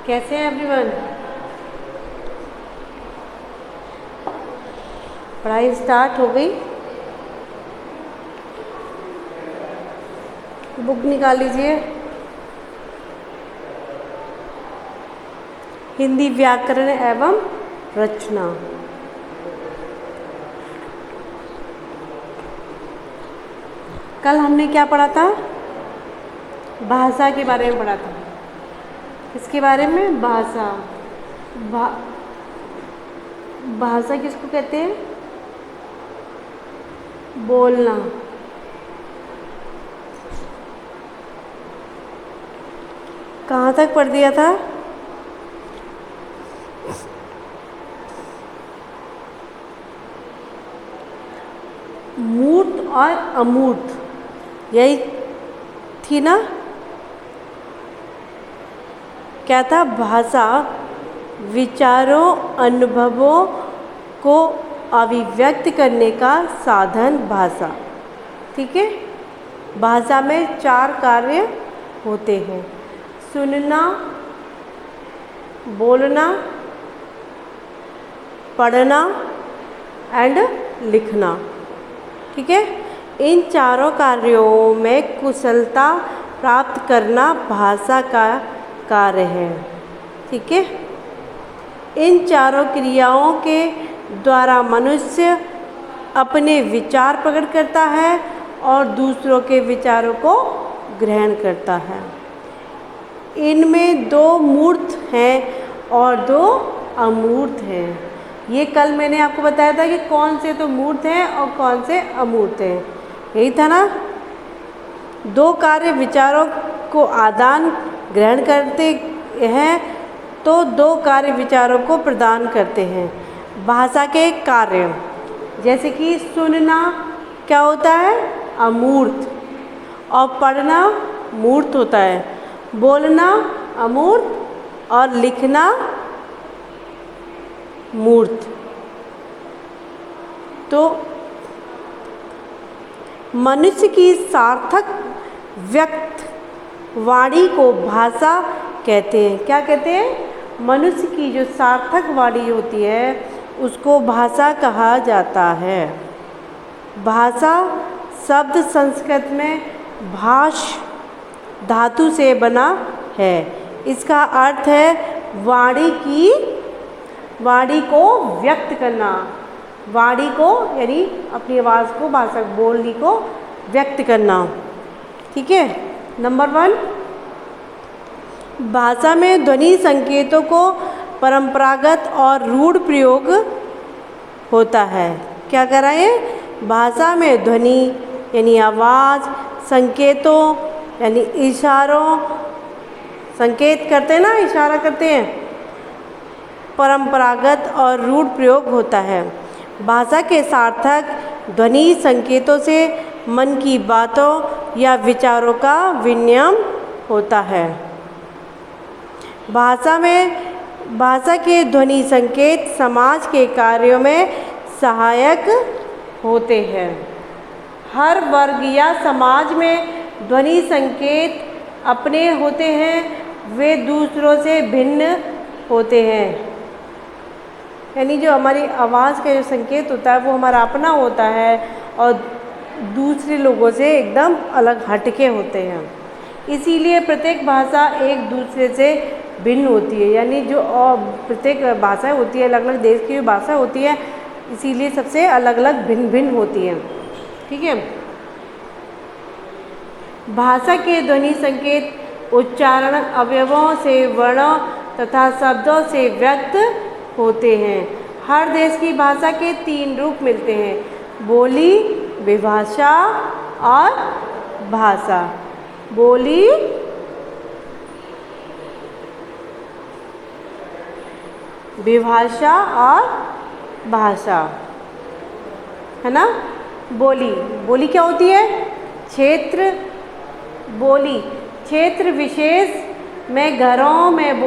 कैसे हैं एवरीवन? पढ़ाई स्टार्ट हो गई? बुक निकाल लीजिए। हिंदी व्याकरण एवं रचना। कल हमने क्या पढ़ा था? भाषा के बारे में पढ़ा था। किसके बारे में? भाषा। भाषा किसको कहते हैं? बोलना। कहाँ तक पढ़ दिया था? मूर्त और अमूर्त, यही थी ना? क्या था? भाषा विचारों अनुभवों को अभिव्यक्त करने का साधन भाषा। ठीक है। भाषा में 4 कार्य होते हैं: सुनना, बोलना, पढ़ना एंड लिखना। ठीक है। इन चारों कार्यों में कुशलता प्राप्त करना भाषा का कार्य है। ठीक है। इन चारों क्रियाओं के द्वारा मनुष्य अपने विचार प्रकट करता है और दूसरों के विचारों को ग्रहण करता है। इनमें 2 मूर्त हैं और 2 अमूर्त हैं। ये कल मैंने आपको बताया था कि कौन से तो मूर्त हैं और कौन से अमूर्त हैं। यही था ना? 2 कार्य विचारों को आदान ग्रहण करते हैं तो 2 कार्य विचारों को प्रदान करते हैं। भाषा के कार्य जैसे कि सुनना क्या होता है? अमूर्त। और पढ़ना मूर्त होता है। बोलना अमूर्त और लिखना मूर्त। तो मनुष्य की सार्थक व्यक्त वाणी को भाषा कहते हैं। क्या कहते हैं? मनुष्य की जो सार्थक वाणी होती है उसको भाषा कहा जाता है। भाषा शब्द संस्कृत में भाष धातु से बना है। इसका अर्थ है वाणी को व्यक्त करना। वाणी को यानी अपनी आवाज़ को, भाषा बोलने को व्यक्त करना। ठीक है। नंबर 1, भाषा में ध्वनि संकेतों को परंपरागत और रूढ़ प्रयोग होता है। क्या कर रहे हैं? भाषा में ध्वनि यानी आवाज़, संकेतों यानी इशारों, संकेत करते हैं ना, इशारा करते हैं, परंपरागत और रूढ़ प्रयोग होता है। भाषा के सार्थक ध्वनि संकेतों से मन की बातों या विचारों का विनिमय होता है। भाषा के ध्वनि संकेत समाज के कार्यों में सहायक होते हैं। हर वर्ग या समाज में ध्वनि संकेत अपने होते हैं, वे दूसरों से भिन्न होते हैं। यानी जो हमारी आवाज़ का जो संकेत होता है वो हमारा अपना होता है और दूसरे लोगों से एकदम अलग हटके होते हैं। इसीलिए प्रत्येक भाषा एक दूसरे से भिन्न होती है। यानी जो प्रत्येक भाषाएं होती है, अलग अलग देश की जो भाषा होती है, इसीलिए सबसे अलग अलग भिन्न भिन्न होती हैं। ठीक है। भाषा के ध्वनि संकेत उच्चारण अवयवों से, वर्णों तथा शब्दों से व्यक्त होते हैं। हर देश की भाषा के 3 रूप मिलते हैं: बोली, विभाषा और भाषा। बोली, विभाषा और भाषा, है ना? बोली क्या होती है? क्षेत्र। बोली क्षेत्र विशेष में घरों में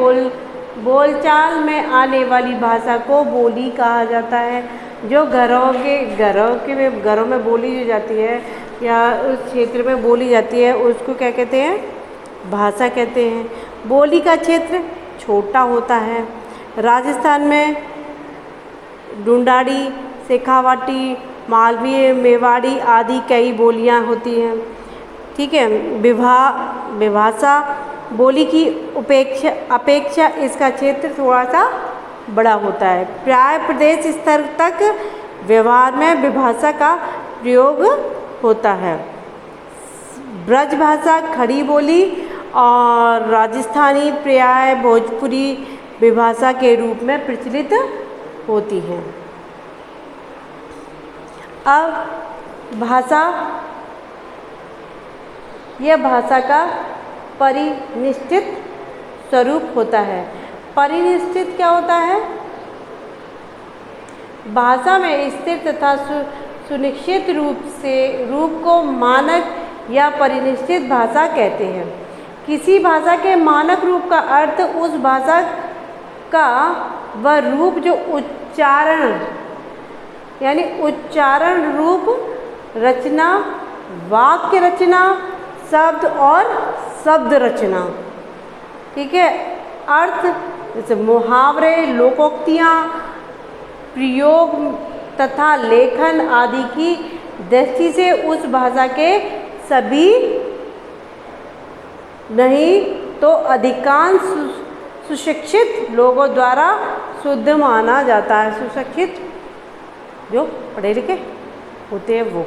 बोलचाल में आने वाली भाषा को बोली कहा जाता है। जो घरों में बोली जाती है या उस क्षेत्र में बोली जाती है उसको क्या कहते हैं? भाषा कहते हैं। बोली का क्षेत्र छोटा होता है। राजस्थान में ढूंढाड़ी, शेखावाटी, मालवी, मेवाड़ी आदि कई बोलियां होती हैं। ठीक है। विभाषा बोली की अपेक्षा इसका क्षेत्र थोड़ा सा बड़ा होता है। प्राय प्रदेश स्तर तक व्यवहार में विभाषा का प्रयोग होता है। ब्रज भाषा खड़ी बोली और राजस्थानी प्राय भोजपुरी विभाषा के रूप में प्रचलित होती हैं। अब भाषा, यह भाषा का परिनिष्ठित स्वरूप होता है। परिनिष्ठित क्या होता है? भाषा में स्थिर तथा सुनिश्चित रूप को मानक या परिनिष्ठित भाषा कहते हैं। किसी भाषा के मानक रूप का अर्थ उस भाषा का वह रूप जो उच्चारण यानी उच्चारण रूप, रचना, वाक्य रचना, शब्द और शब्द रचना। ठीक है। अर्थ जैसे मुहावरे, लोकोक्तियाँ, प्रयोग तथा लेखन आदि की दृष्टि से उस भाषा के सभी नहीं तो अधिकांश सुशिक्षित लोगों द्वारा शुद्ध माना जाता है। सुशिक्षित जो पढ़े लिखे होते हैं वो।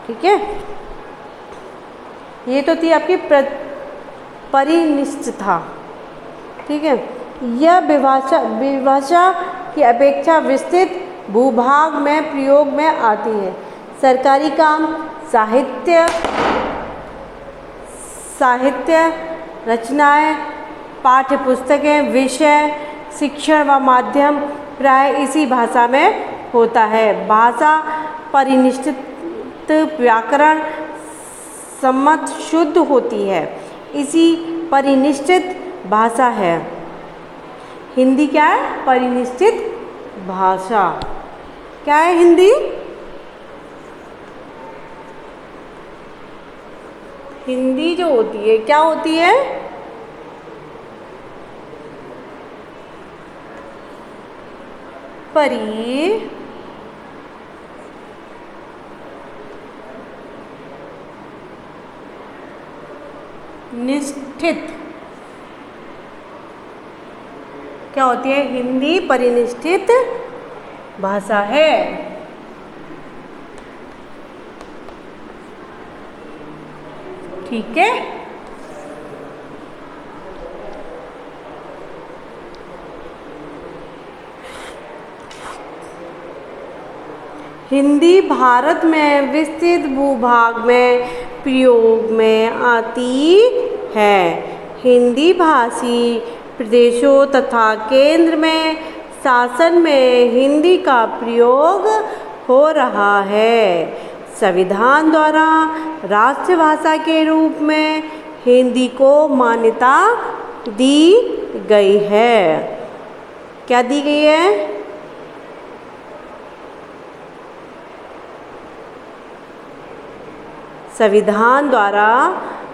ठीक है। ये तो थी आपकी परिनिष्ठता। ठीक है। यह विभाषा की अपेक्षा विस्तृत भूभाग में प्रयोग में आती है। सरकारी काम, साहित्य रचनाएं, पाठ्य पुस्तकें, विषय, शिक्षण व माध्यम प्राय इसी भाषा में होता है। भाषा परिनिष्ठित, व्याकरण सम्मत, शुद्ध होती है। इसी परिनिष्ठित भाषा है। हिंदी क्या है? परिनिष्ठित भाषा। क्या है हिंदी? हिंदी जो होती है क्या होती है? निष्ठित क्या होती है? हिंदी परिनिष्ठित भाषा है। ठीक है। हिंदी भारत में विस्तृत भूभाग में प्रयोग में आती है। हिंदी भाषी प्रदेशों तथा केंद्र में शासन में हिंदी का प्रयोग हो रहा है। संविधान द्वारा राष्ट्रभाषा के रूप में हिंदी को मान्यता दी गई है। क्या दी गई है? संविधान द्वारा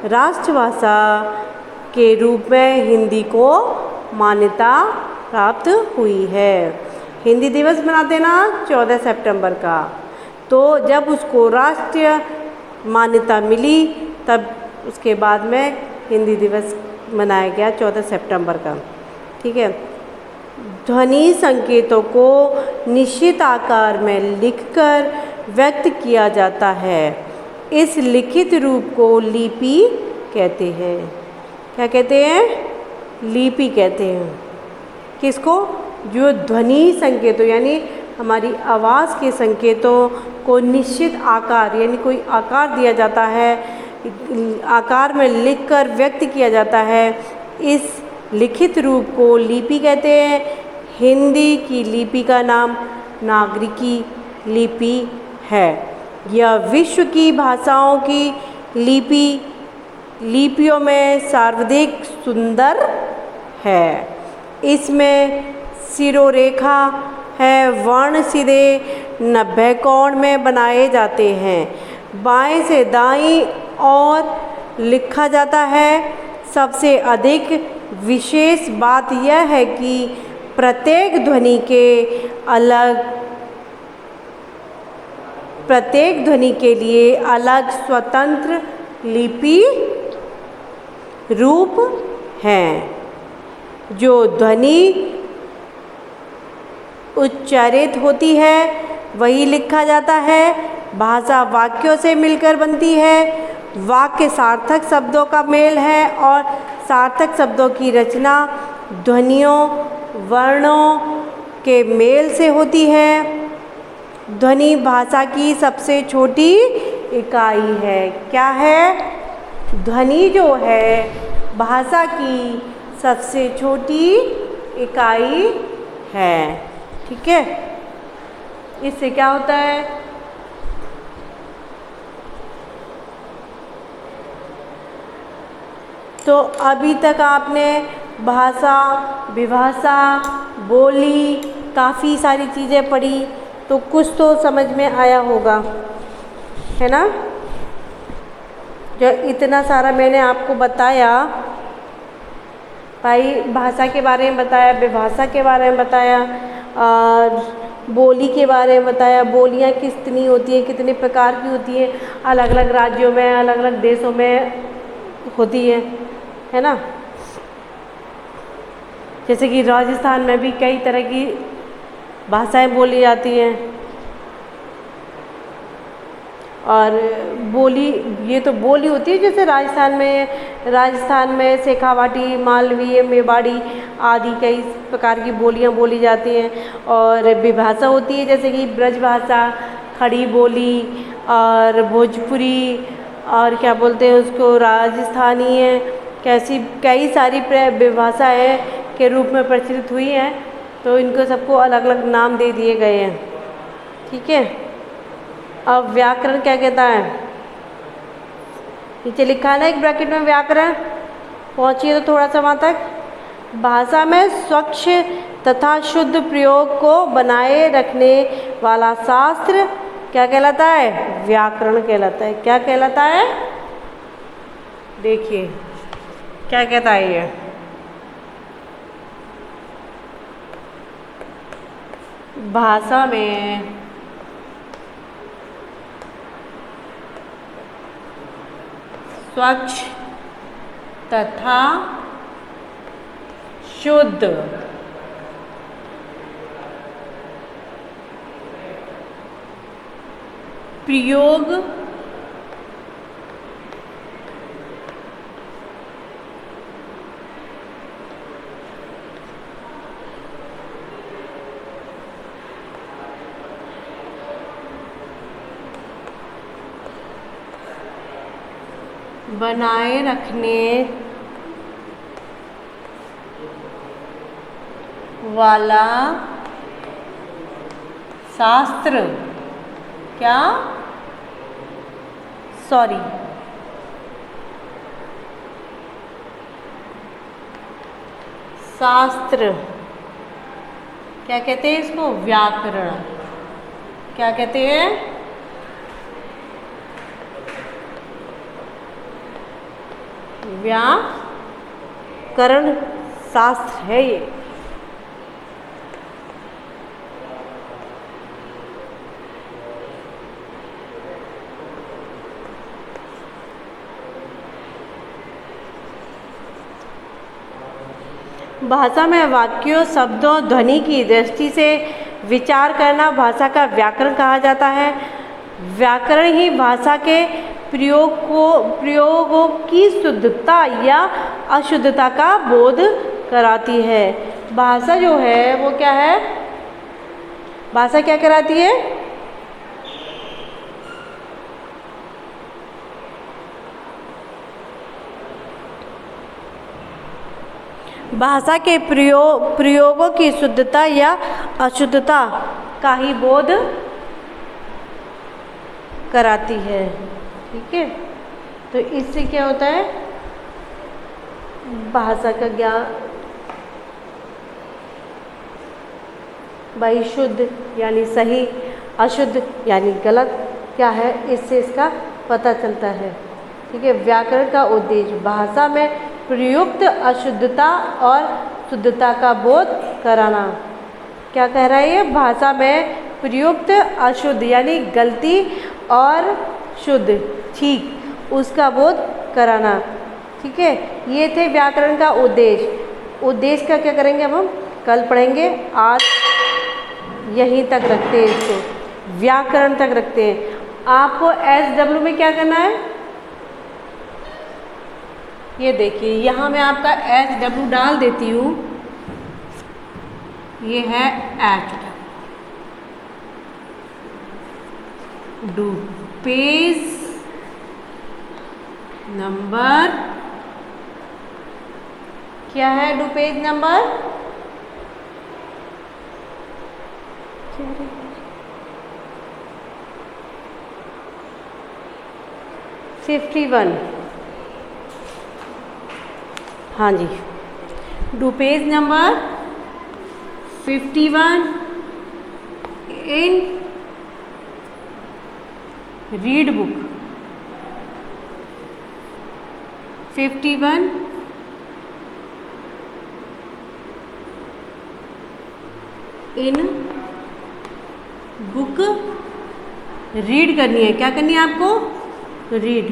राष्ट्रभाषा के रूप में हिंदी को मान्यता प्राप्त हुई है। हिंदी दिवस मनाते ना 14 सितंबर का, तो जब उसको राष्ट्रीय मान्यता मिली तब उसके बाद में हिंदी दिवस मनाया गया 14 सितंबर का। ठीक है। ध्वनि संकेतों को निश्चित आकार में लिखकर व्यक्त किया जाता है। इस लिखित रूप को लिपि कहते हैं। क्या कहते हैं? लिपि कहते हैं। किसको? जो ध्वनि संकेतों यानी हमारी आवाज़ के संकेतों को निश्चित आकार यानी कोई आकार दिया जाता है, आकार में लिखकर व्यक्त किया जाता है, इस लिखित रूप को लिपि कहते हैं। हिंदी की लिपि का नाम नागरिकी लिपि है। यह विश्व की भाषाओं की लिपियों में सर्वाधिक सुंदर है। इसमें शिरोरेखा है, वर्ण सीधे 90 कोण में बनाए जाते हैं। बाएं से दाईं ओर लिखा जाता है। सबसे अधिक विशेष बात यह है कि प्रत्येक ध्वनि के लिए अलग स्वतंत्र लिपि रूप हैं। जो ध्वनि उच्चारित होती है वही लिखा जाता है। भाषा वाक्यों से मिलकर बनती है। वाक्य सार्थक शब्दों का मेल है और सार्थक शब्दों की रचना ध्वनियों वर्णों के मेल से होती है। ध्वनि भाषा की सबसे छोटी इकाई है। क्या है? ध्वनि जो है भाषा की सबसे छोटी इकाई है। ठीक है, इससे क्या होता है? तो अभी तक आपने भाषा, विभाषा, बोली, काफ़ी सारी चीज़ें पढ़ी, तो कुछ तो समझ में आया होगा, है ना? जो इतना सारा मैंने आपको बताया, भाई भाषा के बारे में बताया, विभाषा के बारे में बताया और बोली के बारे में बताया। बोलियाँ कितनी होती हैं, कितने प्रकार की होती हैं, अलग अलग राज्यों में, अलग अलग देशों में होती है ना? जैसे कि राजस्थान में भी कई तरह की भाषाएं बोली जाती हैं। और बोली, ये तो बोली होती है, जैसे राजस्थान में शेखावाटी, मालवी, मेवाड़ी आदि कई प्रकार की बोलियां बोली जाती हैं। और विभाषा होती है जैसे कि ब्रजभाषा, खड़ी बोली और भोजपुरी और क्या बोलते हैं उसको, राजस्थानी है। कई सारी विभाषा है के रूप में प्रचलित हुई हैं, तो इनको सबको अलग अलग नाम दे दिए गए हैं। ठीक है, अब व्याकरण क्या कहता है? नीचे लिखा है ना एक ब्रैकेट में व्याकरण, पहुंचिए तो थोड़ा सा वहाँ तक। भाषा में स्वच्छ तथा शुद्ध प्रयोग को बनाए रखने वाला शास्त्र क्या कहलाता है? व्याकरण कहलाता है। क्या कहलाता है? देखिए क्या कहता है ये, भाषा में स्वच्छ तथा शुद्ध प्रयोग बनाए रखने वाला शास्त्र क्या? शास्त्र क्या कहते हैं इसको? व्याकरण। क्या कहते हैं? व्याकरण शास्त्र है ये। भाषा में वाक्यों, शब्दों, ध्वनि की दृष्टि से विचार करना भाषा का व्याकरण कहा जाता है। व्याकरण ही भाषा के प्रयोगों की शुद्धता या अशुद्धता का बोध कराती है। भाषा जो है वो क्या है? भाषा क्या कराती है? भाषा के प्रयोगों की शुद्धता या अशुद्धता का ही बोध कराती है। ठीक है, तो इससे क्या होता है? भाषा का ज्ञान, भाई शुद्ध यानी सही, अशुद्ध यानी गलत क्या है, इससे इसका पता चलता है। ठीक है, व्याकरण का उद्देश्य भाषा में प्रयुक्त अशुद्धता और शुद्धता का बोध कराना। क्या कह रहा है ये? भाषा में प्रयुक्त अशुद्ध यानी गलती और शुद्ध ठीक उसका बोध कराना। ठीक है, ये थे व्याकरण का उद्देश्य। उद्देश्य का क्या करेंगे अब हम कल पढ़ेंगे। आज यहीं तक रखते हैं, इसको व्याकरण तक रखते हैं। आपको SW में क्या करना है, ये देखिए यहाँ मैं आपका SW डाल देती हूँ। ये है SW पेज नंबर, क्या है डू पेज नंबर 51। हाँ जी, do page number 51 in read book 51 in book read करनी है। क्या करनी है आपको? रीड,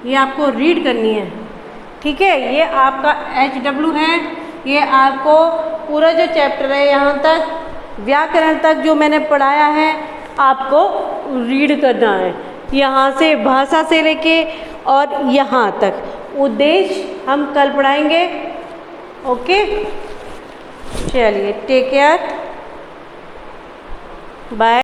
ये आपको रीड करनी है। ठीक है, ये आपका HW है। ये आपको पूरा जो चैप्टर है यहाँ तक व्याकरण तक जो मैंने पढ़ाया है आपको रीड करना है, यहाँ से भाषा से लेके और यहाँ तक। उद्देश्य हम कल पढ़ाएंगे। ओके, चलिए टेक केयर, बाय।